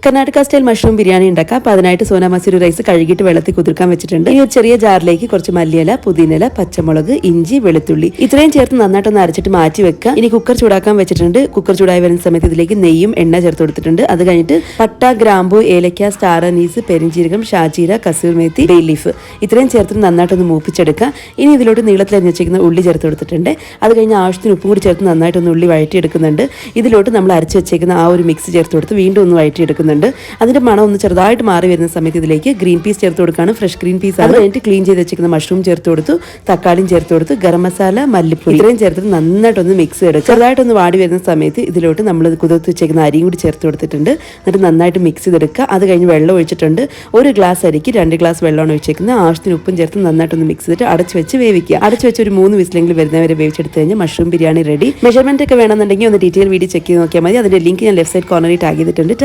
Karnataka style mushroom biryani ഉണ്ടാക്കാം. അപ്പോൾ അതിനായിട്ട് സോനാ മസൂരി റൈസ് കഴുകിയിട്ട് വെള്ളത്തിൽ കുതിർക്കാൻ വെച്ചിട്ടുണ്ട്. ഈ ഒരു ചെറിയ ജാറിലേക്ക് കുറച്ച് മല്ലിയില, പുതിനയില, പച്ചമുളക്, ഇഞ്ചി, വെളുത്തുള്ളി ഇത്രയും ചേർത്ത് നന്നായിട്ടൊന്ന് അരച്ചിട്ട് മാറ്റി വെക്കാം. ഇനി കുക്കർ ചൂടാക്കാൻ വെച്ചിട്ടുണ്ട്. കുക്കർ ചൂടായി വരുന്ന സമയത്ത് ഇതിലേക്ക് നെയ്യും എണ്ണ ചേർത്ത് കൊടുത്തിട്ടുണ്ട്. അത് കഴിഞ്ഞിട്ട് പട്ട, ഗ്രാമ്പൂ, ഏലക്ക, സ്റ്റാർ അനീസ്, പെരിഞ്ചീരകം, ഷാജീര, കസൂർ മേത്തി, ബേ ലീഫ് ഇത്രയും ചേർത്ത് നന്നായിട്ടൊന്ന് മൂപ്പിച്ചെടുക്കാം. ഇനി ഇതിലോട്ട് നീളത്തിൽ അരിഞ്ഞ് വെച്ചിരിക്കുന്ന ഉള്ളി ചേർത്ത് കൊടുത്തിട്ടുണ്ട്. അത് കഴിഞ്ഞ് ആവശ്യത്തിന് ഉപ്പും കൂടി ചേർത്ത് നന്നായിട്ടൊന്ന് ഉള്ളി വഴറ്റിയെടുക്കുന്നുണ്ട്. ഇതിലോട്ട് നമ്മൾ അരച്ച് വെച്ചേക്കുന്ന ആ ഒരു മിക്സ് ചേർത്ത് കൊടുത്ത് വീണ്ടും ഒന്ന് വഴറ്റിയെടുക്കുന്നുണ്ട്. അതിന്റെ മണം ഒന്ന് ചെറുതായിട്ട് മാറി വരുന്ന സമയത്ത് ഇതിലേക്ക് ഗ്രീൻ പീസ് ചേർത്ത് കൊടുക്കുകയാണ്. ഫ്രഷ് ഗ്രീൻ പീസ് അത് കഴിഞ്ഞിട്ട് ക്ലീൻ ചെയ്ത് വെച്ചിരിക്കുന്ന മഷ്റൂം ചേർത്ത് കൊടുത്തു. തക്കാളിയും ചേർത്ത് കൊടുത്ത് ഗരം മസാല, മല്ലിപ്പൊടി ഇത്രയും ചേർത്തിട്ട് നന്നായിട്ടൊന്ന് മിക്സ് ചെയ്തെടുക്കുക. ചെറുതായിട്ടൊന്ന് വാടി വരുന്ന സമയത്ത് ഇതിലോട്ട് നമ്മൾ കുതിർത്ത് വെച്ചേക്കുന്ന അരിയും കൂടി ചേർത്ത് കൊടുത്തിട്ടുണ്ട്. എന്നിട്ട് നന്നായിട്ട് മിക്സ് ചെയ്തെടുക്കുക. അത് കഴിഞ്ഞ് വെള്ളം ഒഴിച്ചിട്ടുണ്ട്. 1 ഗ്ലാസ് അരിക്ക് 2 ഗ്ലാസ് വെള്ളമാണ് ഒഴിച്ചേക്കുന്നത്. ആവശ്യത്തിന് ഉപ്പും ചേർത്ത് നന്നായിട്ടൊന്ന് മിക്സ് ചെയ്തിട്ട് അടച്ച് വെച്ച് വേവിക്കുക. അടച്ച് വെച്ച് ഒരു 3 വിസിലെങ്കിലും വരുന്നവരെ വേവിച്ചെടുത്ത് കഴിഞ്ഞാൽ മഷ്റൂം ബിരിയാണി റെഡി. മെഷർമെന്റ് ഒക്കെ വേണമെന്നുണ്ടെങ്കിൽ ഒന്ന് ഡീറ്റെയിൽ വീഡിയോ ചെക്ക് ചെയ്ത് നോക്കിയാൽ മതി. അതിന്റെ ലിങ്ക് ഞാൻ ലെഫ്റ്റ് സൈഡ് കോർണറിൽ ടാഗ് ചെയ്തിട്ടുണ്ട്.